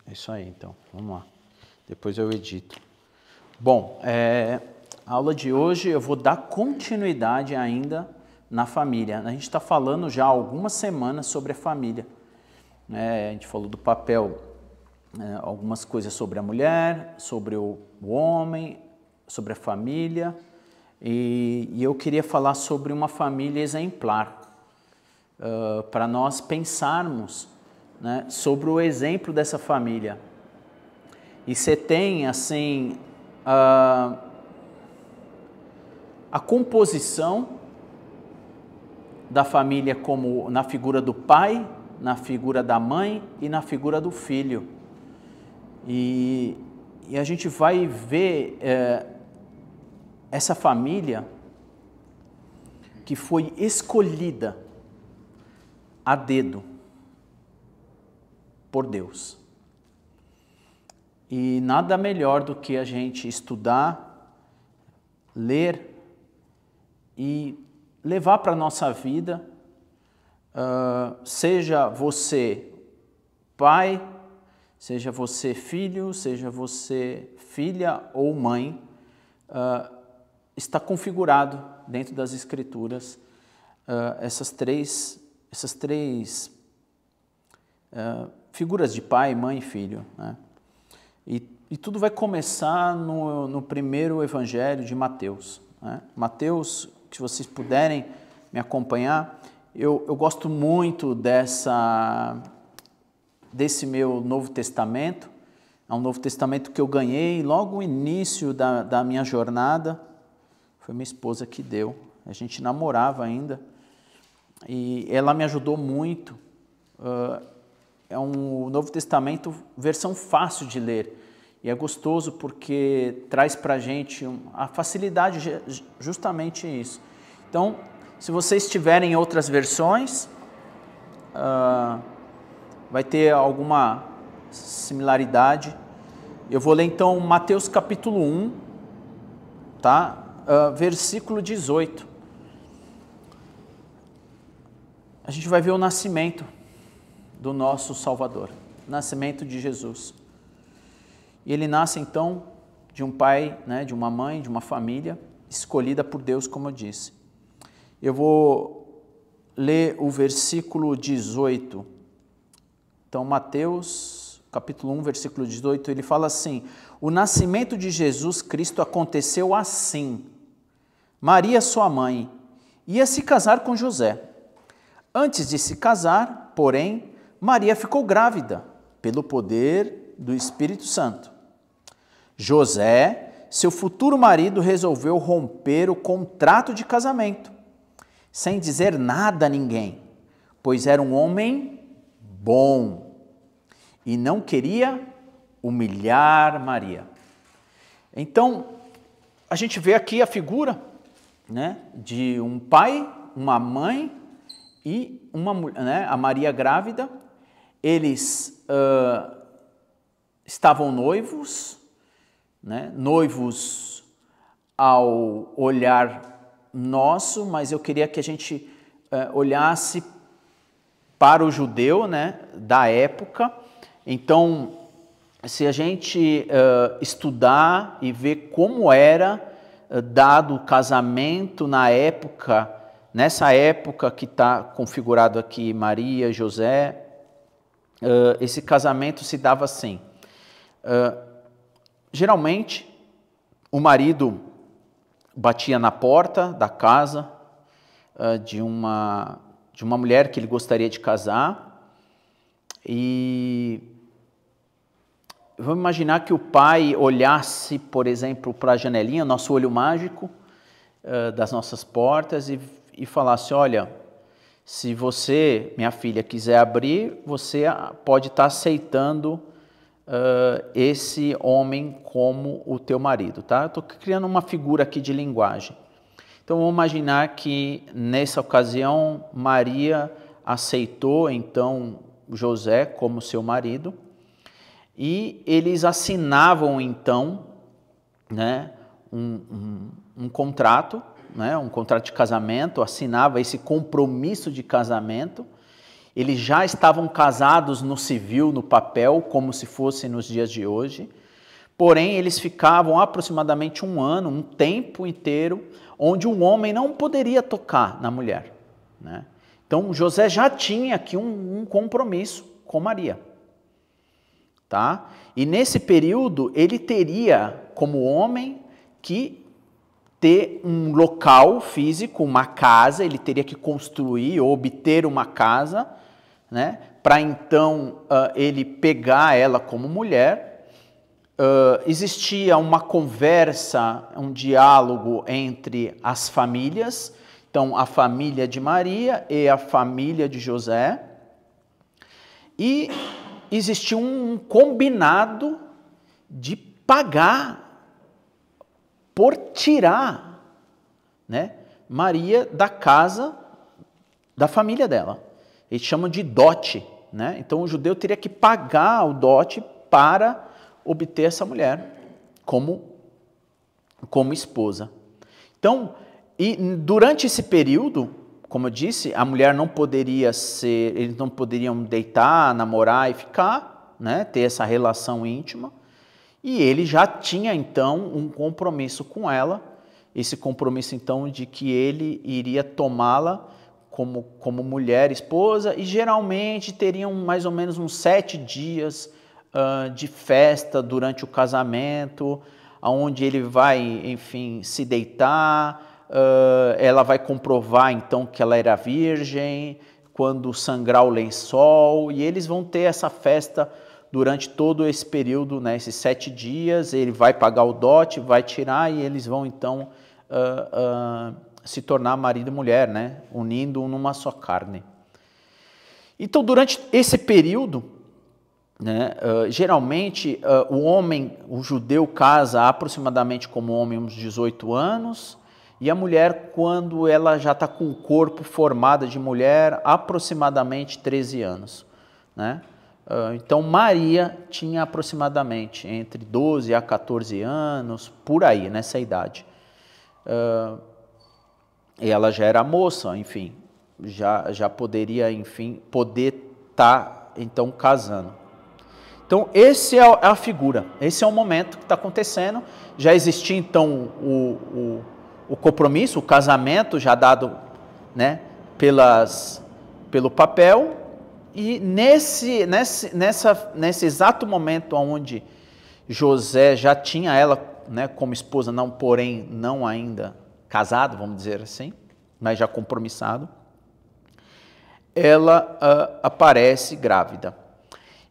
É isso aí, então. Vamos lá. Depois eu edito. Bom, a aula de hoje eu vou dar continuidade ainda na família. A gente está falando já há algumas semanas sobre a família. A gente falou do papel, algumas coisas sobre a mulher, sobre o homem, sobre a família. E eu queria falar sobre uma família exemplar, para nós pensarmos, né, sobre o exemplo dessa família. E você tem, assim, a composição da família como na figura do pai, na figura da mãe e na figura do filho. E a gente vai ver essa família que foi escolhida a dedo por Deus. E nada melhor do que a gente estudar, ler e levar para a nossa vida, seja você pai, seja você filho, seja você filha ou mãe, está configurado dentro das Escrituras essas três figuras de pai, mãe e filho, né? E tudo vai começar no primeiro evangelho de Mateus, né? Mateus, se vocês puderem me acompanhar, eu gosto muito desse meu Novo Testamento. É um Novo Testamento que eu ganhei logo no início da minha jornada. Foi minha esposa que deu. A gente namorava ainda. E ela me ajudou muito. É um Novo Testamento, versão fácil de ler. E é gostoso porque traz para a gente a facilidade, justamente isso. Então, se vocês tiverem outras versões, vai ter alguma similaridade. Eu vou ler então Mateus capítulo 1, tá? Versículo 18. A gente vai ver o nascimento do nosso Salvador, o nascimento de Jesus. E ele nasce então de um pai, né, de uma mãe, de uma família escolhida por Deus, como eu disse. Eu vou ler o versículo 18. Então, Mateus, capítulo 1, versículo 18, ele fala assim: o nascimento de Jesus Cristo aconteceu assim. Maria, sua mãe, ia se casar com José. Antes de se casar, porém, Maria ficou grávida pelo poder do Espírito Santo. José, seu futuro marido, resolveu romper o contrato de casamento, sem dizer nada a ninguém, pois era um homem bom e não queria humilhar Maria. Então, a gente vê aqui a figura, né, de um pai, uma mãe e uma mulher, né, a Maria grávida. Eles estavam noivos, né, noivos ao olhar nosso, mas eu queria que a gente olhasse para o judeu, né, da época. Então, se a gente estudar e ver como era dado o casamento na época, nessa época que está configurado aqui Maria e José, esse casamento se dava assim. Geralmente, o marido batia na porta da casa de uma mulher que ele gostaria de casar, e vamos imaginar que o pai olhasse, por exemplo, para a janelinha, nosso olho mágico das nossas portas, e falasse: olha, se você, minha filha, quiser abrir, você pode estar aceitando esse homem como o teu marido, tá? Eu estou criando uma figura aqui de linguagem. Então, vamos imaginar que, nessa ocasião, Maria aceitou, então, José como seu marido, e eles assinavam, então, né, um contrato, né, um contrato de casamento, assinava esse compromisso de casamento, Eles já estavam casados no civil, no papel, como se fosse nos dias de hoje. Porém, eles ficavam aproximadamente um ano, um tempo inteiro, onde um homem não poderia tocar na mulher, né? Então, José já tinha aqui um compromisso com Maria, tá? E nesse período, ele teria, como homem, que ter um local físico, uma casa, ele teria que construir ou obter uma casa, né? Para então ele pegar ela como mulher. Existia uma conversa, um diálogo entre as famílias, então a família de Maria e a família de José, e existia um combinado de pagar por tirar, né, Maria da casa da família dela. Eles chamam de dote, né? Então o judeu teria que pagar o dote para obter essa mulher como esposa. Então, e durante esse período, como eu disse, a mulher não poderia ser, eles não poderiam deitar, namorar e ficar, né, ter essa relação íntima. E ele já tinha então um compromisso com ela, esse compromisso então de que ele iria tomá-la como mulher, esposa, e geralmente teriam mais ou menos uns 7 dias de festa durante o casamento, onde ele vai, enfim, se deitar, ela vai comprovar então que ela era virgem, quando sangrar o lençol, e eles vão ter essa festa durante todo esse período, né, esses 7 dias, ele vai pagar o dote, vai tirar, e eles vão então se tornar marido e mulher, né, unindo numa só carne. Então, durante esse período, né, geralmente o homem, o judeu, casa aproximadamente como homem uns 18 anos, e a mulher, quando ela já está com o corpo formado de mulher, aproximadamente 13 anos, né? Então, Maria tinha aproximadamente entre 12 a 14 anos, por aí, nessa idade. E ela já era moça, enfim, já poderia, enfim, poder estar, então, casando. Então, esse é a figura, esse é o momento que está acontecendo. Já existia, então, o compromisso, o casamento já dado, né, pelo papel. E nesse exato momento onde José já tinha ela, né, como esposa, não, porém não ainda casado, vamos dizer assim, mas já compromissado, ela aparece grávida.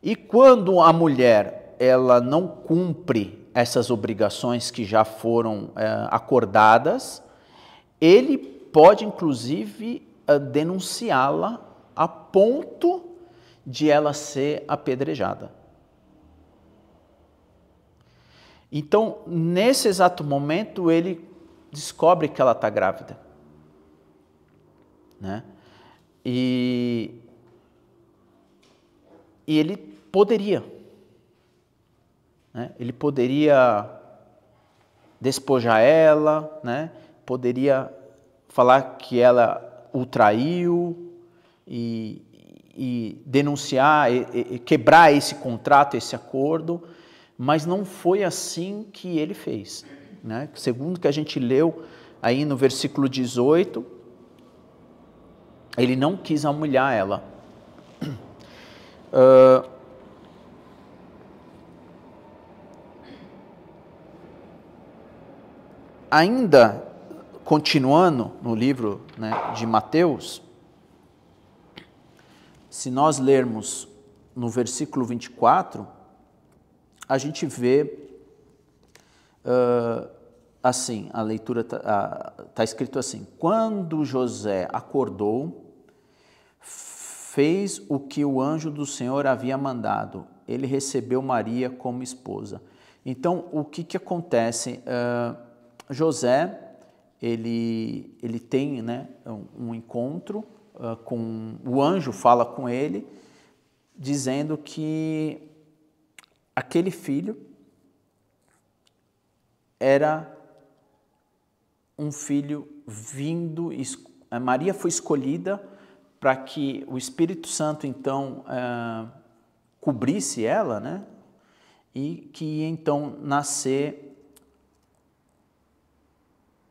E quando a mulher ela não cumpre essas obrigações que já foram acordadas, ele pode inclusive denunciá-la a ponto de ela ser apedrejada. Então, nesse exato momento, ele descobre que ela está grávida, né? E ele poderia, né? Ele poderia despojar ela, né? Poderia falar que ela o traiu e denunciar, e quebrar esse contrato, esse acordo, mas não foi assim que ele fez, né? Segundo o que a gente leu aí no versículo 18, ele não quis humilhar ela. Ainda continuando no livro, né, de Mateus, se nós lermos no versículo 24, a gente vê assim, a leitura está escrito assim: quando José acordou, fez o que o anjo do Senhor havia mandado, ele recebeu Maria como esposa. Então, o que acontece? José, ele tem, né, um encontro com o anjo, fala com ele, dizendo que aquele filho era um filho vindo, Maria foi escolhida para que o Espírito Santo, então, cobrisse ela, né? E que ia, então, nascer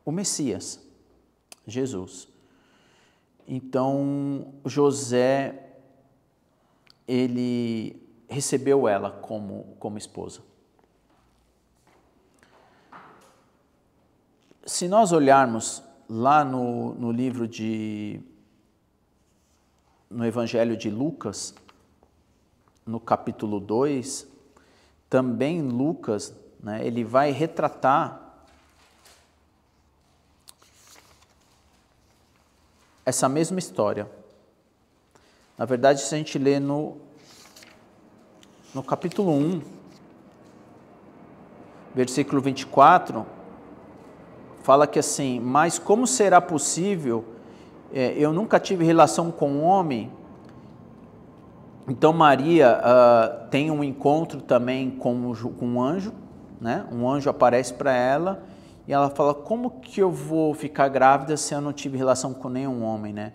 o Messias, Jesus. Então, José, ele recebeu ela como esposa. Se nós olharmos lá no livro no Evangelho de Lucas, no capítulo 2, também Lucas, né, ele vai retratar essa mesma história. Na verdade, se a gente lê no capítulo 1, versículo 24, fala que assim, mas como será possível, eu nunca tive relação com um homem. Então Maria tem um encontro também com um anjo, né? Um anjo aparece para ela e ela fala, como que eu vou ficar grávida se eu não tive relação com nenhum homem, né?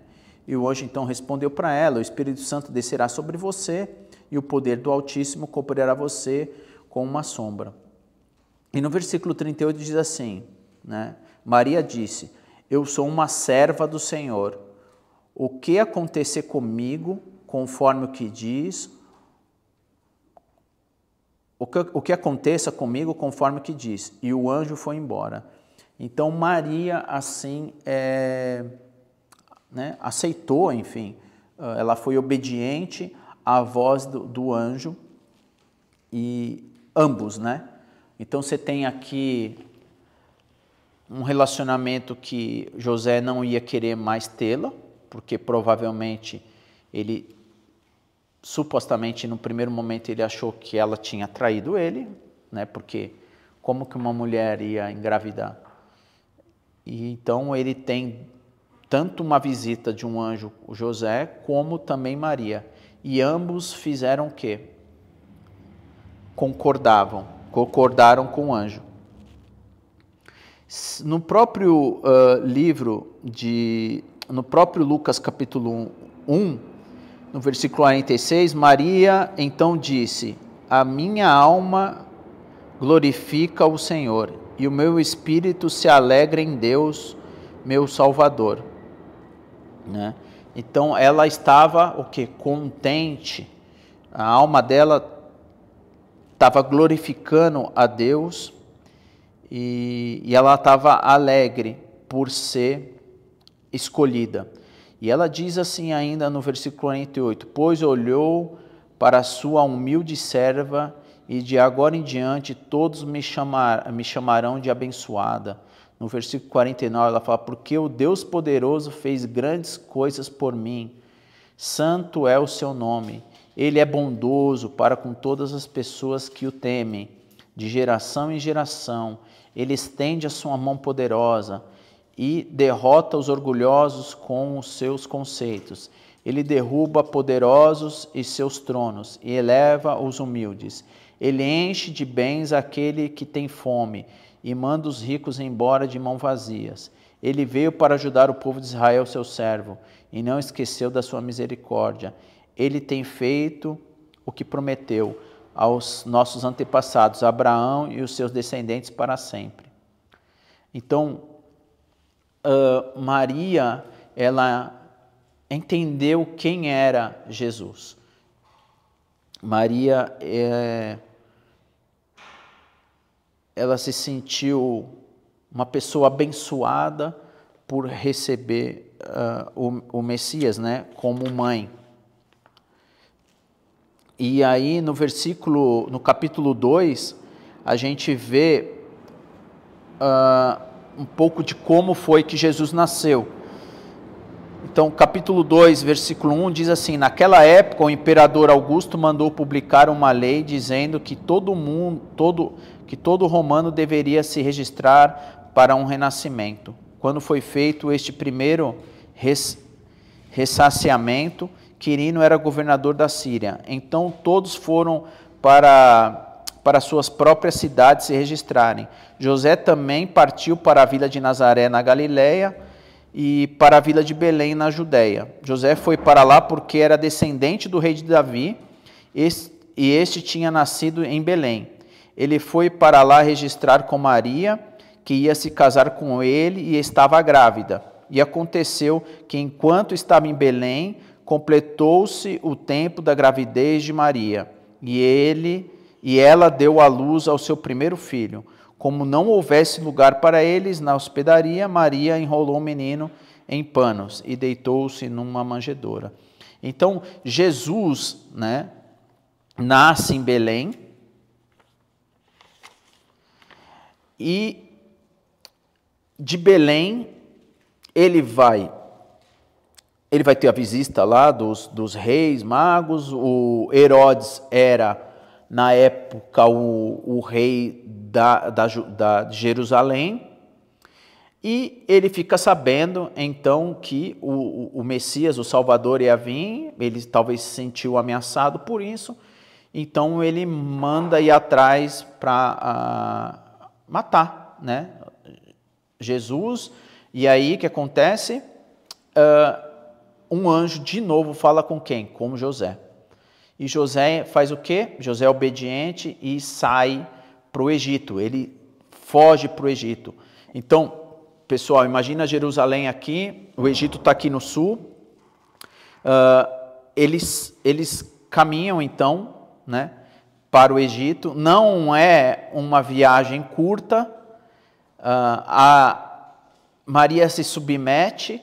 E o anjo então respondeu para ela, o Espírito Santo descerá sobre você e o poder do Altíssimo cobrirá você com uma sombra. E no versículo 38 diz assim, né? Maria disse, eu sou uma serva do Senhor, o que acontecer comigo, conforme o que diz, o que aconteça comigo, conforme o que diz. E o anjo foi embora. Então Maria, assim, né, aceitou, enfim, ela foi obediente à voz do anjo, e ambos, né? Então você tem aqui um relacionamento que José não ia querer mais tê-la, porque provavelmente ele, supostamente no primeiro momento ele achou que ela tinha traído ele, né? Porque como que uma mulher ia engravidar? E então ele tem tanto uma visita de um anjo, o José, como também Maria. E ambos fizeram o quê? Concordaram com o anjo. No próprio no próprio Lucas capítulo 1, no versículo 46, Maria então disse, a minha alma glorifica o Senhor, e o meu espírito se alegra em Deus, meu Salvador. Né? Então ela estava o quê? Contente, a alma dela estava glorificando a Deus, e ela estava alegre por ser escolhida. E ela diz assim ainda no versículo 48, pois olhou para a sua humilde serva, e de agora em diante todos me chamarão de abençoada. No versículo 49 ela fala, porque o Deus poderoso fez grandes coisas por mim, santo é o seu nome, ele é bondoso para com todas as pessoas que o temem, de geração em geração, ele estende a sua mão poderosa e derrota os orgulhosos com os seus conceitos. Ele derruba poderosos e seus tronos e eleva os humildes. Ele enche de bens aquele que tem fome e manda os ricos embora de mãos vazias. Ele veio para ajudar o povo de Israel, seu servo, e não esqueceu da sua misericórdia. Ele tem feito o que prometeu aos nossos antepassados, Abraão e os seus descendentes para sempre. Então, Maria, ela entendeu quem era Jesus. Maria, ela se sentiu uma pessoa abençoada por receber o Messias, né, como mãe. E aí no capítulo 2, a gente vê um pouco de como foi que Jesus nasceu. Então, capítulo 2, versículo 1 diz assim, naquela época o imperador Augusto mandou publicar uma lei dizendo que todo romano deveria se registrar para um renascimento. Quando foi feito este primeiro ressaciamento, Quirino era governador da Síria. Então todos foram para suas próprias cidades se registrarem. José também partiu para a vila de Nazaré, na Galileia, e para a vila de Belém, na Judéia. José foi para lá porque era descendente do rei de Davi, e este tinha nascido em Belém. Ele foi para lá registrar com Maria, que ia se casar com ele e estava grávida. E aconteceu que, enquanto estava em Belém, completou-se o tempo da gravidez de Maria, e ela deu à luz ao seu primeiro filho. Como não houvesse lugar para eles na hospedaria, Maria enrolou o menino em panos e deitou-se numa manjedoura. Então, Jesus, né, nasce em Belém, e de Belém ele vai ter a visita lá dos reis magos. O Herodes era, na época, o rei de Jerusalém, e ele fica sabendo, então, que o Messias, o Salvador, ia vir. Ele talvez se sentiu ameaçado por isso, então ele manda ir atrás para matar, né, Jesus. E aí o que acontece? Um anjo de novo fala com quem? Com José. E José faz o quê? José é obediente e sai para o Egito. Ele foge para o Egito. Então, pessoal, imagina Jerusalém aqui, o Egito está aqui no sul. Eles caminham então, né, para o Egito. Não é uma viagem curta. A Maria se submete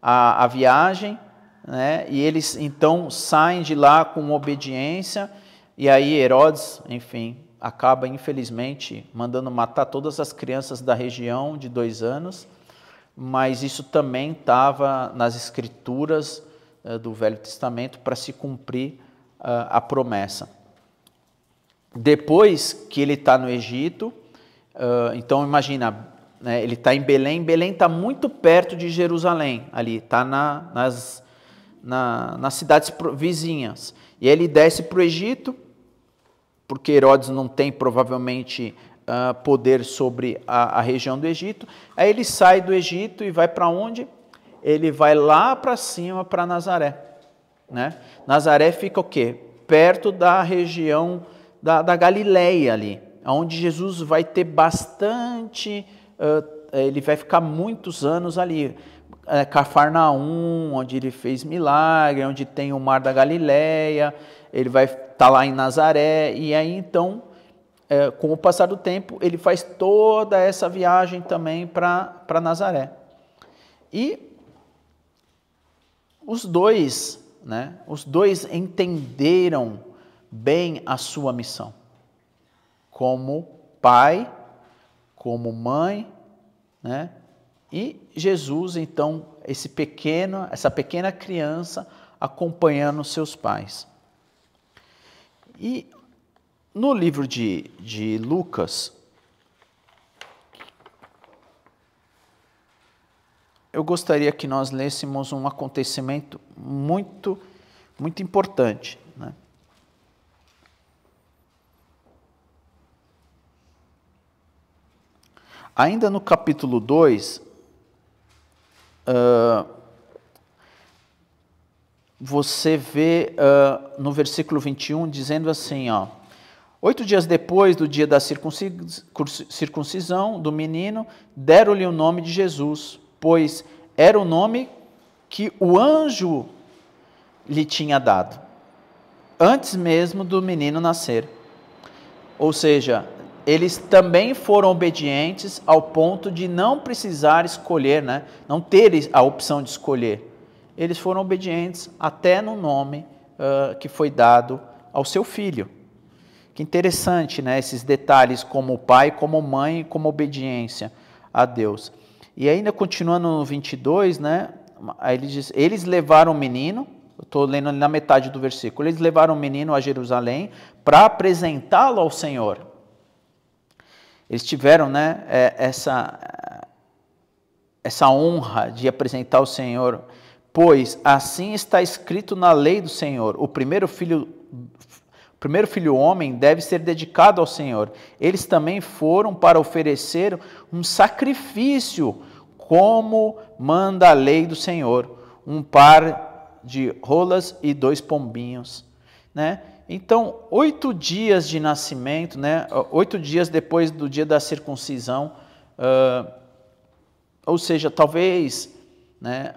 à viagem, né, e eles então saem de lá com obediência. E aí Herodes, enfim, acaba infelizmente mandando matar todas as crianças da região de 2 anos, mas isso também estava nas escrituras do Velho Testamento para se cumprir a promessa. Depois que ele está no Egito, então imagina, né, ele está em Belém. Belém está muito perto de Jerusalém, ali, está nas cidades vizinhas. E aí ele desce para o Egito, porque Herodes não tem provavelmente poder sobre a região do Egito. Aí ele sai do Egito e vai para onde? Ele vai lá para cima, para Nazaré, né? Nazaré fica o quê? Perto da região da Galileia ali, onde Jesus vai ter bastante, ele vai ficar muitos anos ali. Cafarnaum, onde ele fez milagre, onde tem o mar da Galileia, ele vai estar lá em Nazaré. E aí então, com o passar do tempo, ele faz toda essa viagem também para Nazaré. E os dois entenderam bem a sua missão, como pai, como mãe, né? E Jesus, então, essa pequena criança acompanhando seus pais. E no livro de Lucas, eu gostaria que nós lêssemos um acontecimento muito, muito importante, né? Ainda no capítulo 2, você vê no versículo 21 dizendo assim, 8 dias depois do dia da circuncisão do menino, deram-lhe o nome de Jesus, pois era o nome que o anjo lhe tinha dado, antes mesmo do menino nascer. Ou seja, eles também foram obedientes ao ponto de não precisar escolher, né? Não ter a opção de escolher. Eles foram obedientes até no nome que foi dado ao seu filho. Que interessante, né? Esses detalhes, como pai, como mãe, como obediência a Deus. E ainda continuando no 22, né? Aí ele diz, eles levaram o menino, eu estou lendo na metade do versículo, eles levaram o menino a Jerusalém para apresentá-lo ao Senhor. Eles tiveram, né, essa honra de apresentar o Senhor, pois assim está escrito na lei do Senhor, o primeiro filho homem deve ser dedicado ao Senhor. Eles também foram para oferecer um sacrifício como manda a lei do Senhor, um par de rolas e 2 pombinhos, né? Então, 8 dias de nascimento, né? 8 dias depois do dia da circuncisão, ou seja, talvez, né,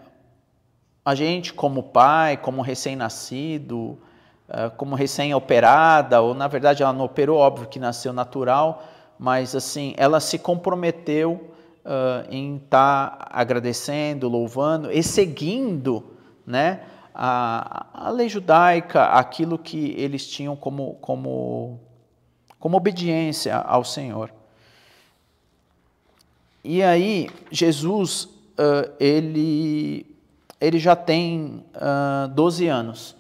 a gente como pai, como recém-nascido, como recém-operada, ou na verdade ela não operou, óbvio que nasceu natural, mas assim, ela se comprometeu em estar agradecendo, louvando e seguindo, né, a lei judaica, aquilo que eles tinham como obediência ao Senhor. E aí, Jesus, ele já tem 12 anos,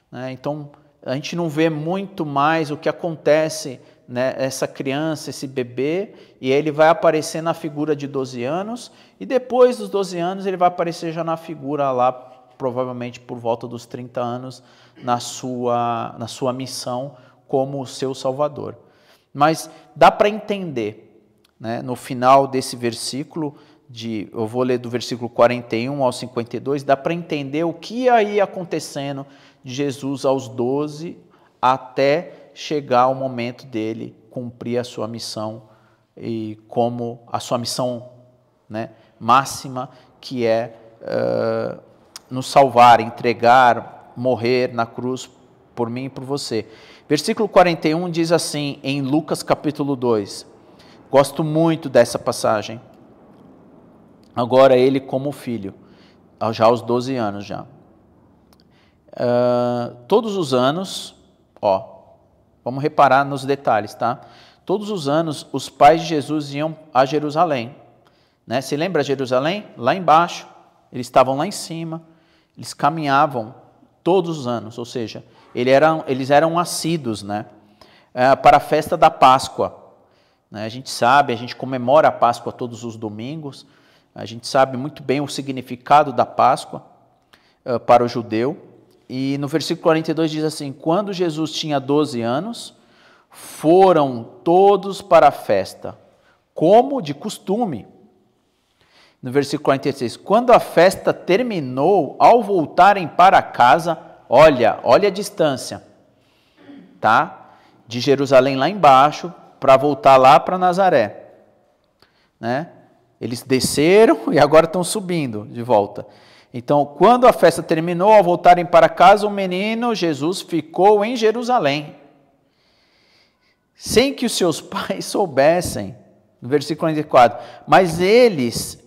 né? Então, a gente não vê muito mais o que acontece, né, essa criança, esse bebê, e ele vai aparecer na figura de 12 anos, e depois dos 12 anos ele vai aparecer já na figura lá, provavelmente por volta dos 30 anos, na sua missão como o seu Salvador. Mas dá para entender, né, no final desse versículo, eu vou ler do versículo 41 ao 52, dá para entender o que ia aí acontecendo de Jesus aos 12 até chegar o momento dele cumprir a sua missão, e como a sua missão, né, máxima, que é nos salvar, entregar, morrer na cruz por mim e por você. Versículo 41 diz assim, em Lucas capítulo 2, gosto muito dessa passagem. Agora ele como filho, já aos 12 anos já. Todos os anos, vamos reparar nos detalhes, tá? Todos os anos os pais de Jesus iam a Jerusalém, né? Se lembra Jerusalém? Lá embaixo, eles estavam lá em cima, eles caminhavam todos os anos, ou seja, eles eram assíduos, né? Para a festa da Páscoa, né? A gente comemora a Páscoa todos os domingos, a gente sabe muito bem o significado da Páscoa para o judeu. E no versículo 42 diz assim, quando Jesus tinha 12 anos, foram todos para a festa, como de costume. No versículo 46, quando a festa terminou, ao voltarem para casa, olha a distância, tá? De Jerusalém lá embaixo, para voltar lá para Nazaré, né? Eles desceram e agora estão subindo de volta. Então, quando a festa terminou, ao voltarem para casa, o menino Jesus ficou em Jerusalém, sem que os seus pais soubessem. No versículo 44, mas eles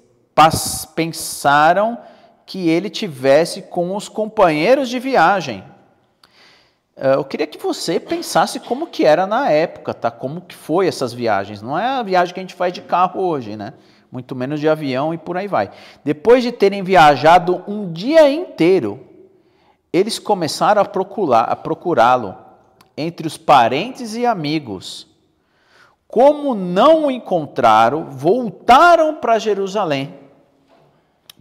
pensaram que ele tivesse com os companheiros de viagem. Eu queria que você pensasse como que era na época, tá? Como que foi essas viagens. Não é a viagem que a gente faz de carro hoje, né? Muito menos de avião e por aí vai. Depois de terem viajado um dia inteiro, eles começaram a procurá-lo entre os parentes e amigos. Como não o encontraram, voltaram para Jerusalém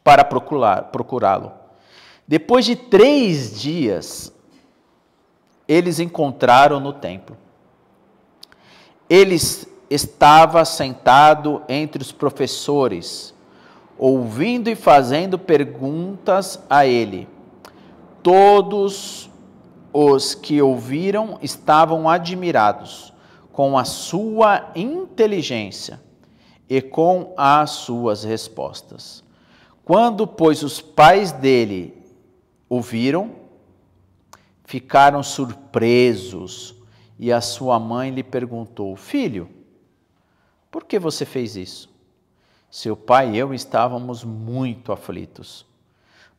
para procurá-lo. Depois de 3 dias, eles encontraram no templo. Ele estava sentado entre os professores, ouvindo e fazendo perguntas a ele. Todos os que ouviram estavam admirados com a sua inteligência e com as suas respostas. Quando, pois, os pais dele o viram, ficaram surpresos, e a sua mãe lhe perguntou, filho, por que você fez isso? Seu pai e eu estávamos muito aflitos,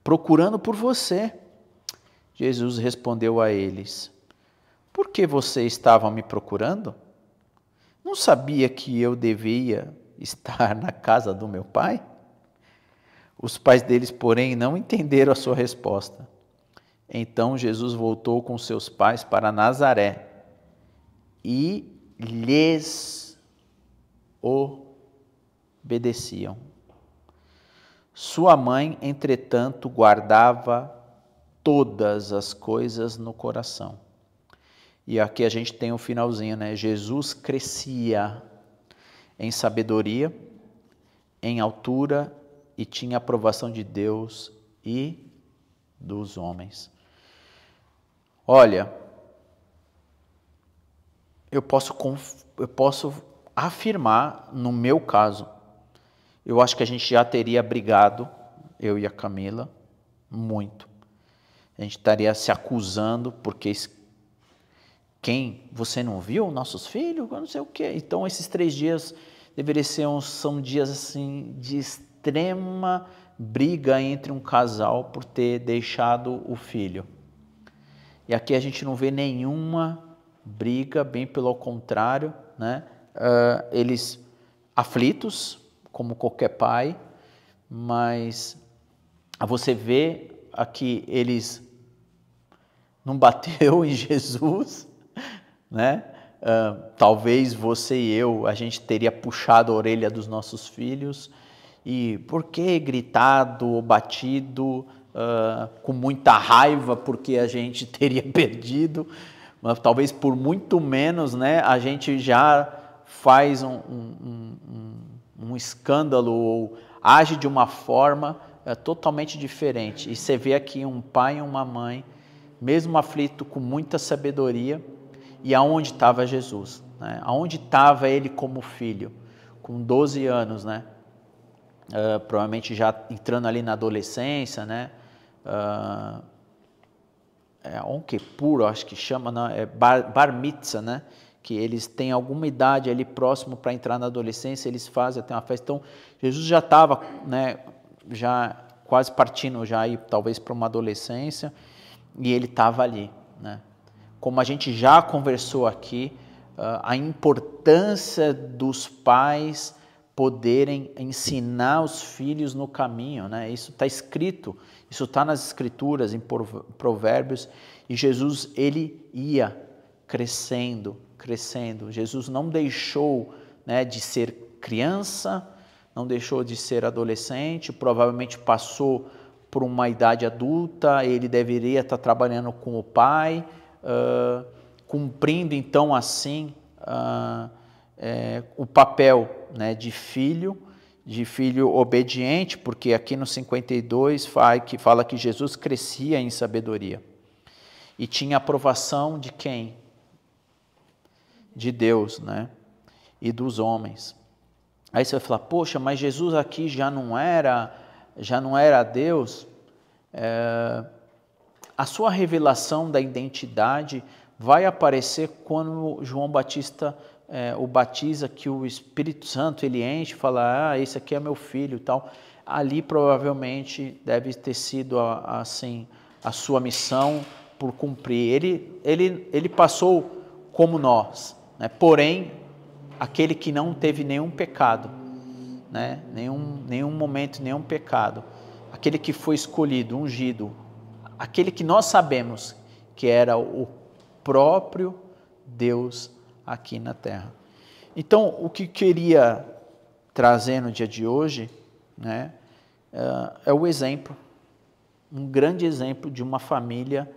procurando por você. Jesus respondeu a eles, por que vocês estavam me procurando? Não sabia que eu devia estar na casa do meu pai? Os pais deles, porém, não entenderam a sua resposta. Então Jesus voltou com seus pais para Nazaré e lhes obedeciam. Sua mãe, entretanto, guardava todas as coisas no coração. E aqui a gente tem o finalzinho, né? Jesus crescia em sabedoria, em altura e tinha a aprovação de Deus e dos homens. Olha, eu posso afirmar, no meu caso, eu acho que a gente já teria brigado, eu e a Camila, muito. A gente estaria se acusando, porque você não viu nossos filhos? Eu não sei o quê. Então, esses 3 dias são dias assim de extrema briga entre um casal por ter deixado o filho. E aqui a gente não vê nenhuma briga, bem pelo contrário, né? Eles aflitos, como qualquer pai, mas você vê aqui eles não bateu em Jesus, né? Talvez você e eu, a gente teria puxado a orelha dos nossos filhos e por que gritado ou batido com muita raiva porque a gente teria perdido, mas talvez por muito menos, né? A gente já faz um escândalo ou age de uma forma totalmente diferente. E você vê aqui um pai e uma mãe, mesmo aflito, com muita sabedoria. E aonde estava Jesus? Né? Aonde estava ele como filho? Com 12 anos, né? Provavelmente já entrando ali na adolescência, né? Yom Kippur, acho que chama, não, Bar Mitzvah, né? Que eles têm alguma idade ali próximo para entrar na adolescência, eles fazem até uma festa. Então, Jesus já estava, né, já quase partindo já aí, talvez para uma adolescência, e ele estava ali, né? Como a gente já conversou aqui, a importância dos pais poderem ensinar os filhos no caminho, né? Isso está escrito, isso está nas escrituras, em Provérbios, e Jesus, ele ia crescendo. Jesus não deixou, né, de ser criança, não deixou de ser adolescente, provavelmente passou por uma idade adulta, ele deveria estar trabalhando com o pai, cumprindo então assim o papel, né, de filho obediente, porque aqui no 52 fala que Jesus crescia em sabedoria e tinha aprovação de quem? De Deus, né? E dos homens. Aí você vai falar, poxa, mas Jesus aqui já não era Deus? A sua revelação da identidade vai aparecer quando João Batista o batiza, que o Espírito Santo ele enche, fala, esse aqui é meu filho e tal. Ali provavelmente deve ter sido assim a sua missão por cumprir. Ele passou como nós, né? Porém, aquele que não teve nenhum pecado, né? Nenhum momento, nenhum pecado. Aquele que foi escolhido, ungido, aquele que nós sabemos que era o próprio Deus aqui na terra. Então, o que queria trazer no dia de hoje, né, é o exemplo, um grande exemplo de uma família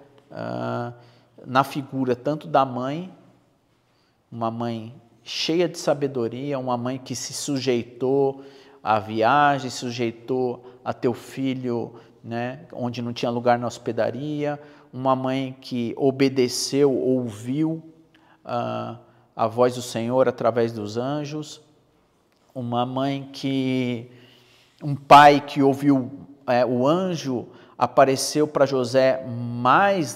na figura tanto da mãe, uma mãe cheia de sabedoria, uma mãe que se sujeitou à viagem, sujeitou a ter o filho, né, onde não tinha lugar na hospedaria, uma mãe que obedeceu, ouviu a voz do Senhor através dos anjos, um pai que ouviu o anjo apareceu para José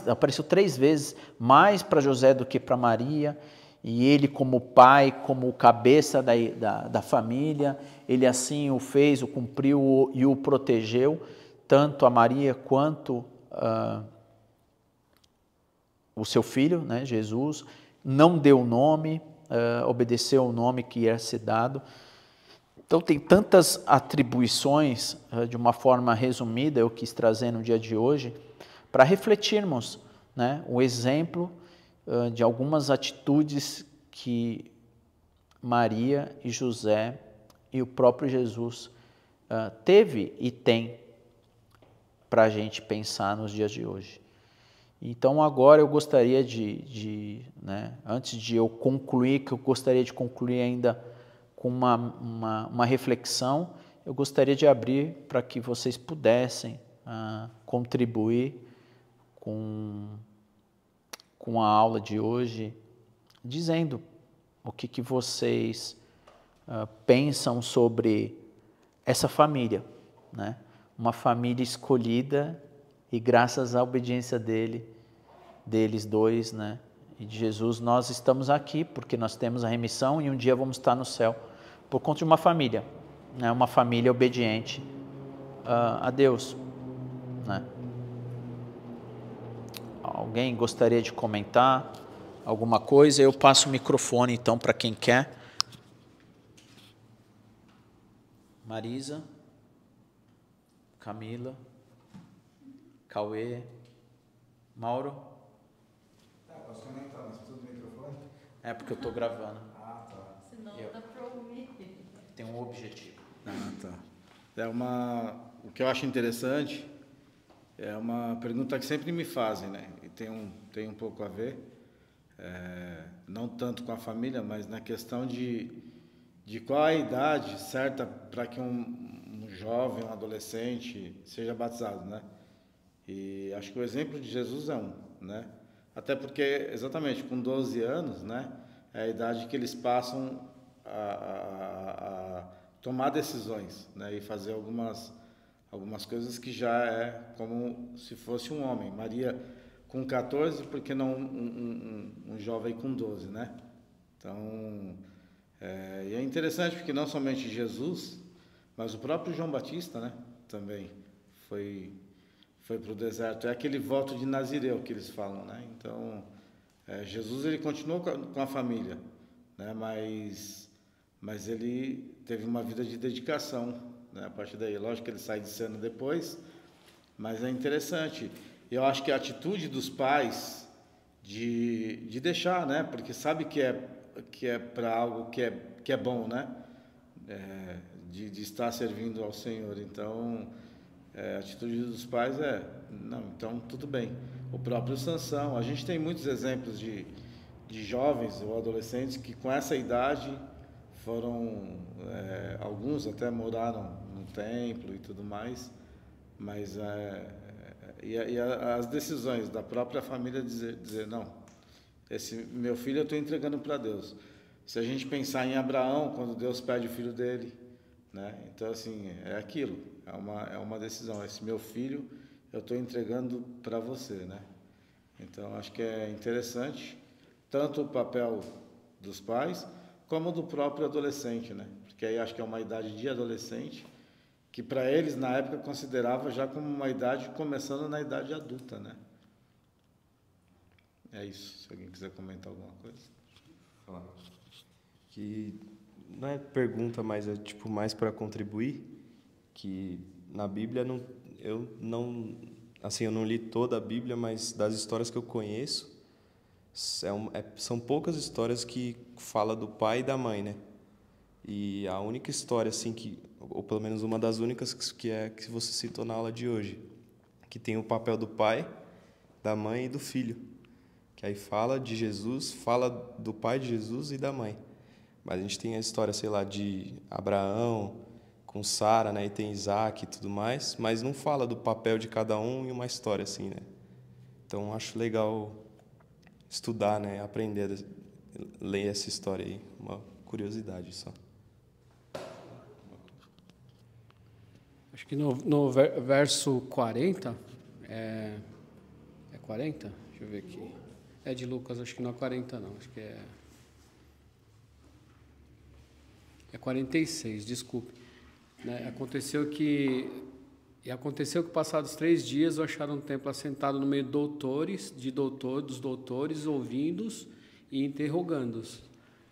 apareceu 3 vezes mais para José do que para Maria, e ele como pai, como cabeça da família, ele assim o fez, o cumpriu e o protegeu, tanto a Maria quanto o seu filho, né, Jesus. Não deu nome, obedeceu o nome que ia ser dado. Então tem tantas atribuições, de uma forma resumida, eu quis trazer no dia de hoje, para refletirmos, né, o exemplo de algumas atitudes que Maria e José e o próprio Jesus teve e tem para a gente pensar nos dias de hoje. Então agora eu gostaria né, antes de eu concluir, que eu gostaria de concluir ainda com uma reflexão, eu gostaria de abrir para que vocês pudessem contribuir com a aula de hoje, dizendo o que vocês pensam sobre essa família, né? Uma família escolhida e graças à obediência deles dois, né? E de Jesus, nós estamos aqui porque nós temos a remissão e um dia vamos estar no céu por conta de uma família, né? Uma família obediente a Deus, né? Alguém gostaria de comentar alguma coisa? Eu passo o microfone então para quem quer. Marisa, Camila, Cauê, Mauro. Posso comentar, mas precisa do microfone? É porque eu estou gravando. Ah, tá. Senão dá para ouvir. Tem um objetivo. Ah, tá. O que eu acho interessante é uma pergunta que sempre me fazem, né? E tem um pouco a ver, não tanto com a família, mas na questão de qual a idade certa para que um jovem, um adolescente seja batizado, né? E acho que o exemplo de Jesus é um, né? Até porque, exatamente, com 12 anos, né, é a idade que eles passam a tomar decisões, né, e fazer algumas coisas que já é como se fosse um homem. Maria com 14, por que não um jovem com 12, né? Então, e é interessante porque não somente Jesus, mas o próprio João Batista, né, também foi para o deserto. É aquele voto de Nazireu que eles falam, né? Então, Jesus ele continuou com a família, né? Mas ele teve uma vida de dedicação, né? A partir daí, lógico que ele sai de cena depois, mas é interessante. Eu acho que a atitude dos pais de deixar, né? Porque sabe que é para algo que é bom, né? De estar servindo ao Senhor. Então, a atitude dos pais não, então tudo bem. O próprio Sansão, a gente tem muitos exemplos de jovens ou adolescentes que com essa idade foram, alguns até moraram no templo e tudo mais, mas as decisões da própria família dizer não, esse meu filho eu estou entregando para Deus. Se a gente pensar em Abraão, quando Deus pede o filho dele, né? Então, assim, é aquilo, é uma decisão. Esse meu filho eu estou entregando para você, né? Então, acho que é interessante, tanto o papel dos pais, como do próprio adolescente, né? Porque aí acho que é uma idade de adolescente, que para eles, na época, considerava já como uma idade começando na idade adulta, né? É isso, se alguém quiser comentar alguma coisa. Falar. Que não é pergunta, mas é tipo mais para contribuir, que na Bíblia eu não li toda a Bíblia, mas das histórias que eu conheço, são poucas histórias que fala do pai e da mãe, né? E a única história assim ou pelo menos uma das únicas que você citou na aula de hoje, que tem o papel do pai, da mãe e do filho, que aí fala de Jesus, fala do pai de Jesus e da mãe. Mas a gente tem a história, sei lá, de Abraão com Sara, né, e tem Isaac e tudo mais, mas não fala do papel de cada um em uma história assim, né? Então acho legal estudar, né, aprender, ler essa história aí, uma curiosidade só. Acho que no verso 40, é 40? Deixa eu ver aqui. É de Lucas, acho que não é 40 não, acho que é 46, desculpe. Né? Aconteceu que passados 3 dias o acharam no templo assentado no meio de dos doutores, ouvindo-os e interrogando-os.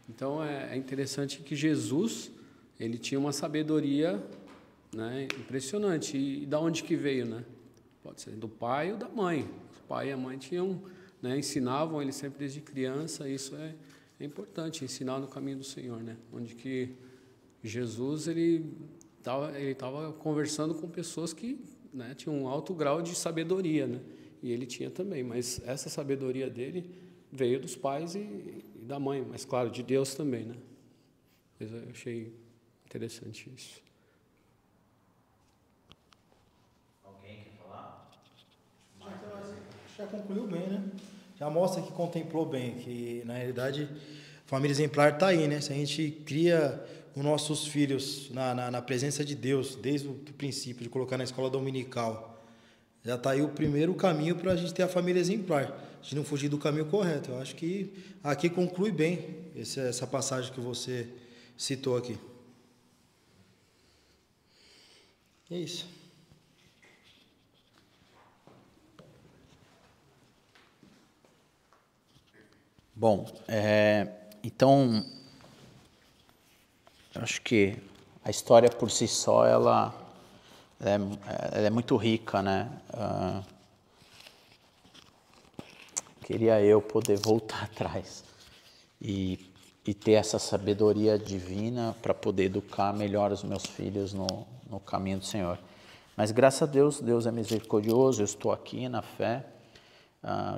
Então é interessante que Jesus, ele tinha uma sabedoria, né, impressionante. E da onde que veio, né? Pode ser do pai ou da mãe. O pai e a mãe tinham, né, ensinavam ele sempre desde criança. Isso é importante, ensinar no caminho do Senhor, né? Onde que Jesus ele estava conversando com pessoas que, né, tinham um alto grau de sabedoria, né? E ele tinha também, mas essa sabedoria dele veio dos pais e da mãe, mas claro, de Deus também, né? Mas eu achei interessante isso. Já concluiu bem, né? Já mostra que contemplou bem, que na realidade a família exemplar está aí, né? Se a gente cria os nossos filhos na presença de Deus, desde o princípio, de colocar na escola dominical, já está aí o primeiro caminho para a gente ter a família exemplar, de não fugir do caminho correto. Eu acho que aqui conclui bem essa passagem que você citou aqui. É isso. Bom, então, eu acho que a história por si só, ela é muito rica, né? Queria eu poder voltar atrás e ter essa sabedoria divina para poder educar melhor os meus filhos no caminho do Senhor. Mas graças a Deus, Deus é misericordioso, eu estou aqui na fé,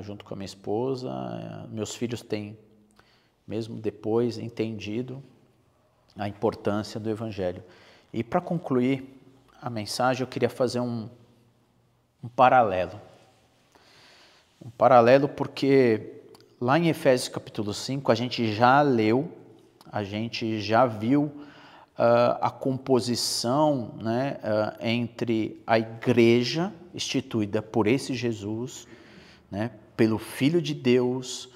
junto com a minha esposa. Meus filhos têm, mesmo depois, entendido a importância do Evangelho. E para concluir a mensagem, eu queria fazer um paralelo. Um paralelo porque lá em Efésios capítulo 5, a gente já leu, a gente já viu a composição, né, entre a igreja instituída por esse Jesus, né, pelo Filho de Deus,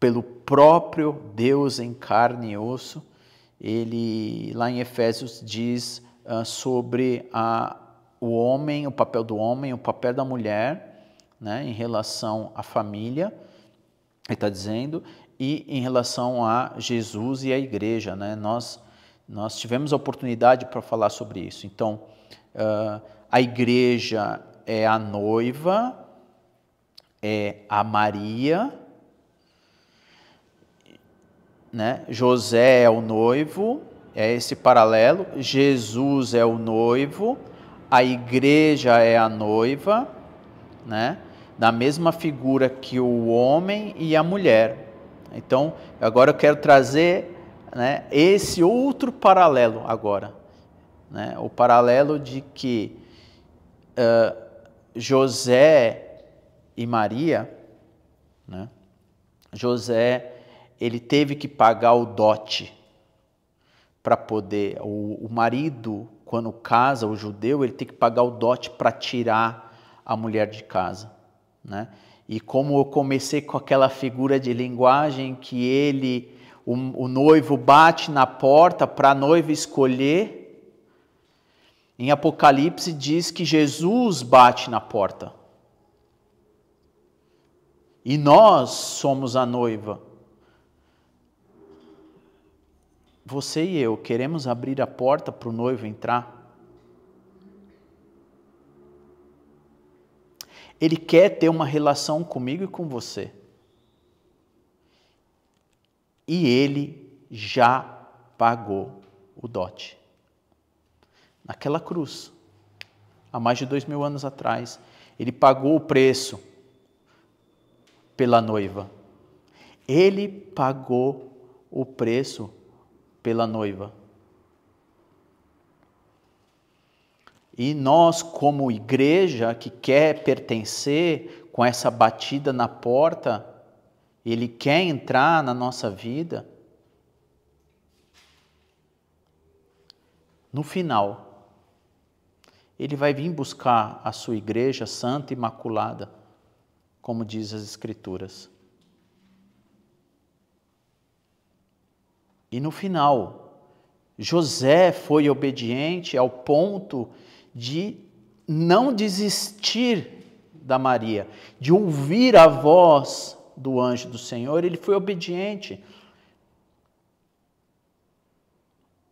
pelo próprio Deus em carne e osso. Ele, lá em Efésios, diz sobre o homem, o papel do homem, o papel da mulher, né, em relação à família, ele está dizendo, e em relação a Jesus e a igreja, né? Nós tivemos a oportunidade para falar sobre isso. Então, a igreja é a noiva, é a Maria, né? José é o noivo, é esse paralelo. Jesus é o noivo, a igreja é a noiva, né? Na mesma figura que o homem e a mulher. Então, agora eu quero trazer, né, esse outro paralelo agora, né? O paralelo de que José e Maria, né? José, ele teve que pagar o dote para poder, o marido, quando casa, o judeu, ele tem que pagar o dote para tirar a mulher de casa, né? E como eu comecei com aquela figura de linguagem que o noivo bate na porta para a noiva escolher, em Apocalipse diz que Jesus bate na porta. E nós somos a noiva. Você e eu queremos abrir a porta para o noivo entrar? Ele quer ter uma relação comigo e com você. E ele já pagou o dote. Naquela cruz, há mais de 2000 anos atrás, ele pagou o preço pela noiva. Ele pagou o preço pela noiva. E nós, como igreja que quer pertencer, com essa batida na porta, ele quer entrar na nossa vida, no final, ele vai vir buscar a sua igreja santa e imaculada, como diz as Escrituras. E no final, José foi obediente ao ponto de não desistir da Maria, de ouvir a voz do anjo do Senhor. Ele foi obediente.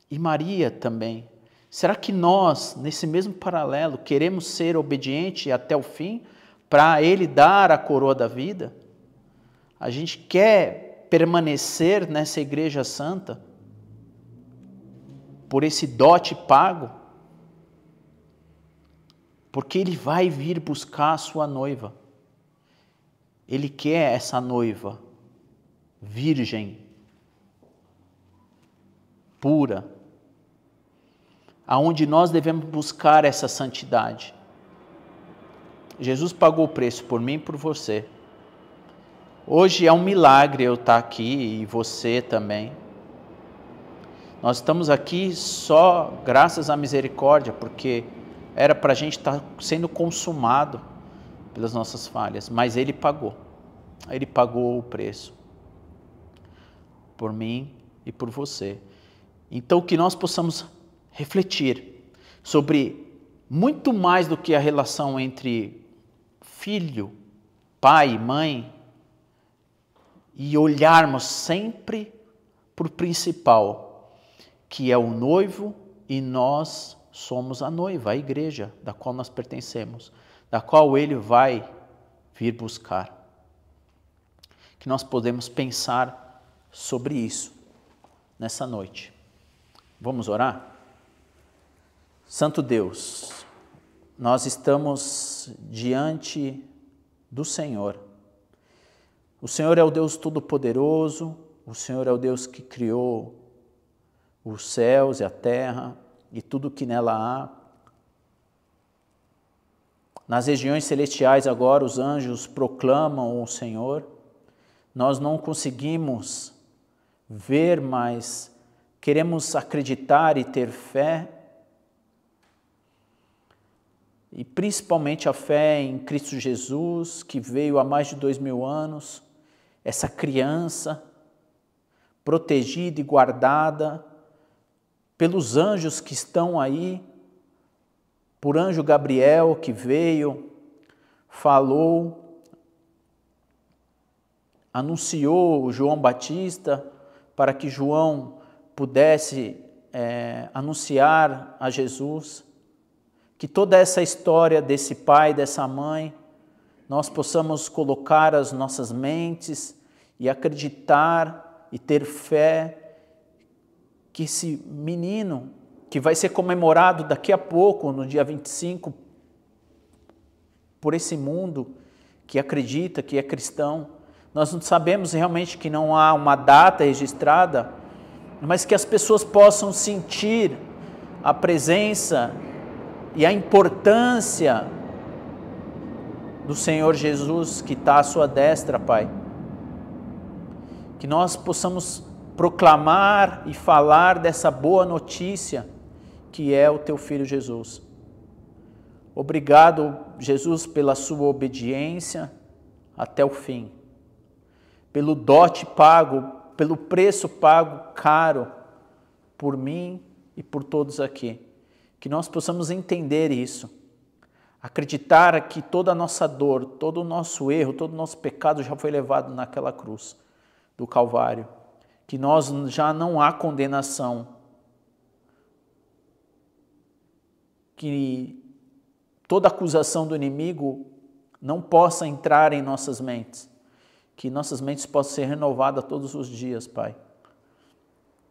E Maria também. Será que nós, nesse mesmo paralelo, queremos ser obedientes até o fim, para Ele dar a coroa da vida? A gente quer permanecer nessa igreja santa, por esse dote pago? Porque Ele vai vir buscar a sua noiva. Ele quer essa noiva virgem, pura, aonde nós devemos buscar essa santidade. Jesus pagou o preço por mim e por você. Hoje é um milagre eu estar aqui e você também. Nós estamos aqui só graças à misericórdia, porque era para a gente estar sendo consumado pelas nossas falhas, mas Ele pagou o preço por mim e por você. Então que nós possamos refletir sobre muito mais do que a relação entre filho, pai e mãe, e olharmos sempre para o principal, que é o noivo e nós somos a noiva, a igreja da qual nós pertencemos, da qual Ele vai vir buscar. Que nós podemos pensar sobre isso nessa noite. Vamos orar? Santo Deus, nós estamos diante do Senhor. O Senhor é o Deus Todo-Poderoso, o Senhor é o Deus que criou os céus e a terra e tudo que nela há. Nas regiões celestiais agora os anjos proclamam o Senhor. Nós não conseguimos ver, mas queremos acreditar e ter fé. E principalmente a fé em Cristo Jesus, que veio há mais de 2000 anos, essa criança protegida e guardada pelos anjos que estão aí, por anjo Gabriel que veio, falou, anunciou João Batista para que João pudesse anunciar a Jesus. Que toda essa história desse pai, dessa mãe, nós possamos colocar as nossas mentes e acreditar e ter fé que esse menino, que vai ser comemorado daqui a pouco, no dia 25, por esse mundo que acredita, que é cristão, nós não sabemos realmente que não há uma data registrada, mas que as pessoas possam sentir a presença e a importância do Senhor Jesus que está à sua destra, Pai. Que nós possamos proclamar e falar dessa boa notícia que é o Teu Filho Jesus. Obrigado, Jesus, pela sua obediência até o fim, pelo dote pago, pelo preço pago caro por mim e por todos aqui. Que nós possamos entender isso, acreditar que toda a nossa dor, todo o nosso erro, todo o nosso pecado já foi levado naquela cruz do Calvário, que nós já não há condenação, que toda acusação do inimigo não possa entrar em nossas mentes, que nossas mentes possam ser renovadas todos os dias, Pai.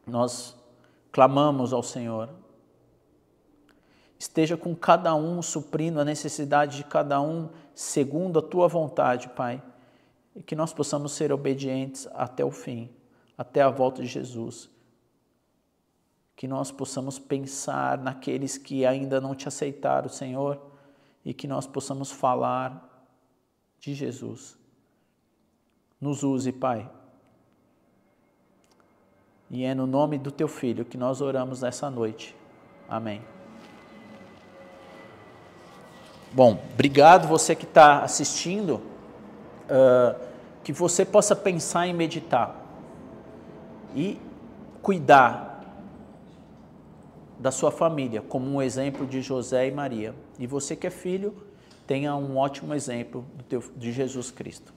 Nós clamamos ao Senhor. Esteja com cada um, suprindo a necessidade de cada um, segundo a Tua vontade, Pai. E que nós possamos ser obedientes até o fim, até a volta de Jesus. Que nós possamos pensar naqueles que ainda não Te aceitaram, Senhor, e que nós possamos falar de Jesus. Nos use, Pai. E é no nome do Teu Filho que nós oramos nessa noite. Amém. Bom, obrigado você que está assistindo, que você possa pensar e meditar e cuidar da sua família, como um exemplo de José e Maria. E você que é filho, tenha um ótimo exemplo de Jesus Cristo.